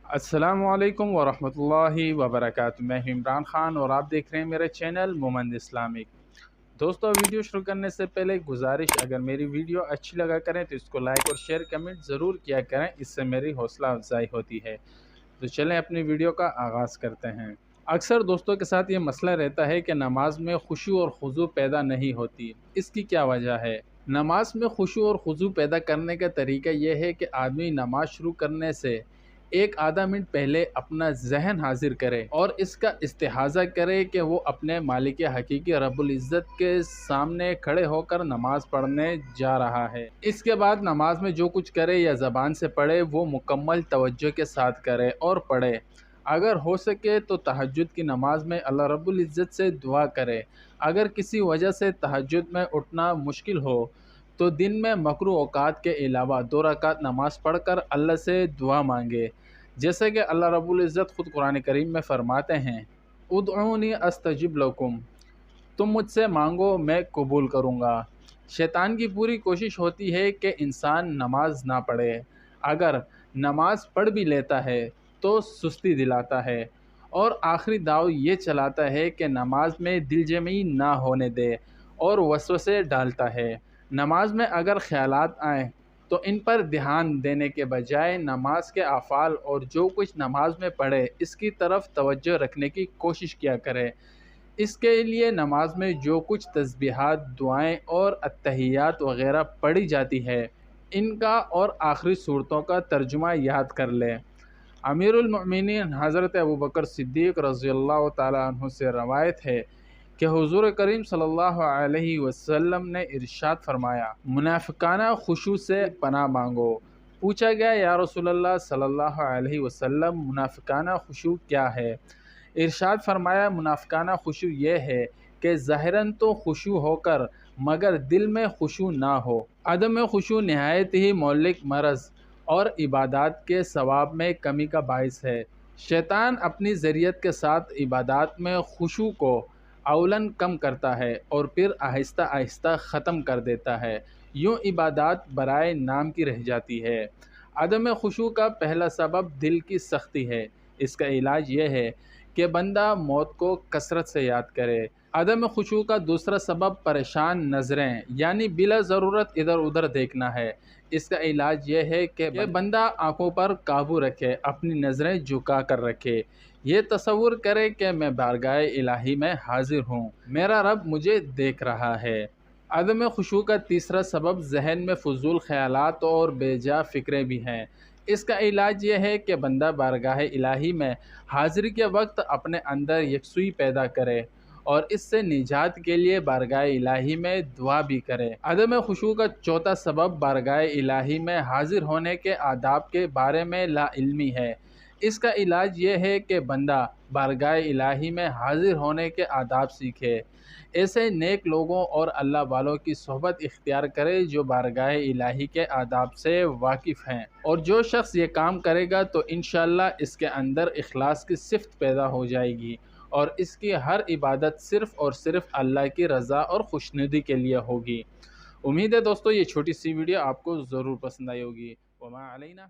अस्सलामुअलैकुम वरहमतुल्लाहि वबरकातुहू। मैं हूं इमरान ख़ान और आप देख रहे हैं मेरे चैनल मोमन इस्लामिक। दोस्तों, वीडियो शुरू करने से पहले एक गुजारिश, अगर मेरी वीडियो अच्छी लगा करें तो इसको लाइक और शेयर कमेंट ज़रूर किया करें, इससे मेरी हौसला अफजाई होती है। तो चलें अपनी वीडियो का आगाज़ करते हैं। अक्सर दोस्तों के साथ ये मसला रहता है कि नमाज में खुशू और खुजू पैदा नहीं होती। इसकी क्या वजह है? नमाज में खुशू और खुजू पैदा करने का तरीका यह है कि आदमी नमाज शुरू करने से एक आधा मिनट पहले अपना जहन हाजिर करे और इसका इस्तिहाज़ा करे कि वो अपने मालिक हकीकी रब्बुल इज़्ज़त के सामने खड़े होकर नमाज पढ़ने जा रहा है। इसके बाद नमाज में जो कुछ करे या ज़बान से पढ़े वो मुकम्मल तवज्जो के साथ करे और पढ़े। अगर हो सके तो तहज्जुद की नमाज में अल्लाह रब्बुल इज़्ज़त से दुआ करे। अगर किसी वजह से तहज्जुद में उठना मुश्किल हो तो दिन में मकरूह औकात के अलावा 2 रकात नमाज़ पढ़कर अल्लाह से दुआ मांगे। जैसे कि अल्लाह रब्बुल इज़्ज़त ख़ुद कुरान करीम में फ़रमाते हैं, उदऊनी अस्तजिब लकुम, तुम मुझसे मांगो मैं कबूल करूँगा। शैतान की पूरी कोशिश होती है कि इंसान नमाज ना पढ़े। अगर नमाज पढ़ भी लेता है तो सुस्ती दिलाता है और आखिरी दाव ये चलाता है कि नमाज में दिलजमी ना होने दे और वसवसे डालता है। नमाज में अगर ख़यालात आएँ तो इन पर ध्यान देने के बजाय नमाज के अफ़ाल और जो कुछ नमाज में पढ़े इसकी तरफ तवज्जो रखने की कोशिश किया करें। इसके लिए नमाज में जो कुछ तस्बीहात, दुआएं और अत्तहियात वग़ैरह पढ़ी जाती है, इनका और आखिरी सूरतों का तर्जुमा याद कर लें। अमीरुल मोमिनीन हज़रत अबू बकर सिद्दीक़ रज़ियल्लाहु ताला अन्हु से रवायत है कि हुज़ूर करीम सल्लल्लाहु अलैहि वसल्लम ने इरशाद फरमाया, मुनाफ़िकाना खुशू से पनाह मांगो। पूछा गया, या रसूलल्लाह सल्लल्लाहु अलैहि वसल्लम, मुनाफ़िकाना खुशू क्या है? इरशाद फरमाया, मुनाफ़िकाना खुशू ये है कि ज़ाहिरन तो खुशू होकर मगर दिल में खुशू ना हो। अदम खुशू नहायत ही मौलिक मरज़ और इबादत के सवाब में कमी का बाइस है। शैतान अपनी ज़रियत के साथ इबादत में खुशू को अवलन कम करता है और फिर आहिस्ता आहिस्ता ख़त्म कर देता है। यूँ इबादत बराए नाम की रह जाती है। अदम खुशू का पहला सबब दिल की सख्ती है। इसका इलाज यह है कि बंदा मौत को कसरत से याद करे। अदम खुशू का दूसरा सबब परेशान नज़रें यानी बिला ज़रूरत इधर उधर देखना है। इसका इलाज यह है कि बंदा आँखों पर काबू रखे, अपनी नज़रें झुका कर रखे। ये तसव्वुर करे कि मैं बारगाह इलाही में हाजिर हूँ, मेरा रब मुझे देख रहा है। अदम खुशू का तीसरा सबब जहन में फजूल ख्यालात और बेजा फ़िक्रें भी हैं। इसका इलाज यह है कि बंदा बारगाह इलाही में हाज़िरी के वक्त अपने अंदर यकसुई पैदा करे और इससे निजात के लिए बारगाह इलाही में दुआ भी करे। अदम खुशू का चौथा सबब बारगाह इलाही में हाजिर होने के आदाब के बारे में लाइल्मी है। इसका इलाज ये है कि बंदा बारगाह इलाही में हाजिर होने के आदाब सीखे। ऐसे नेक लोगों और अल्लाह वालों की सोहबत इख्तियार करे जो बारगाह इलाही के आदाब से वाकिफ़ हैं। और जो शख्स ये काम करेगा तो इंशाअल्लाह इसके अंदर इखलास की सिफ़त पैदा हो जाएगी और इसकी हर इबादत सिर्फ़ और सिर्फ अल्लाह की रज़ा और खुशनुदी के लिए होगी। उम्मीद है दोस्तों ये छोटी सी वीडियो आपको ज़रूर पसंद आई होगी। वमा अलैना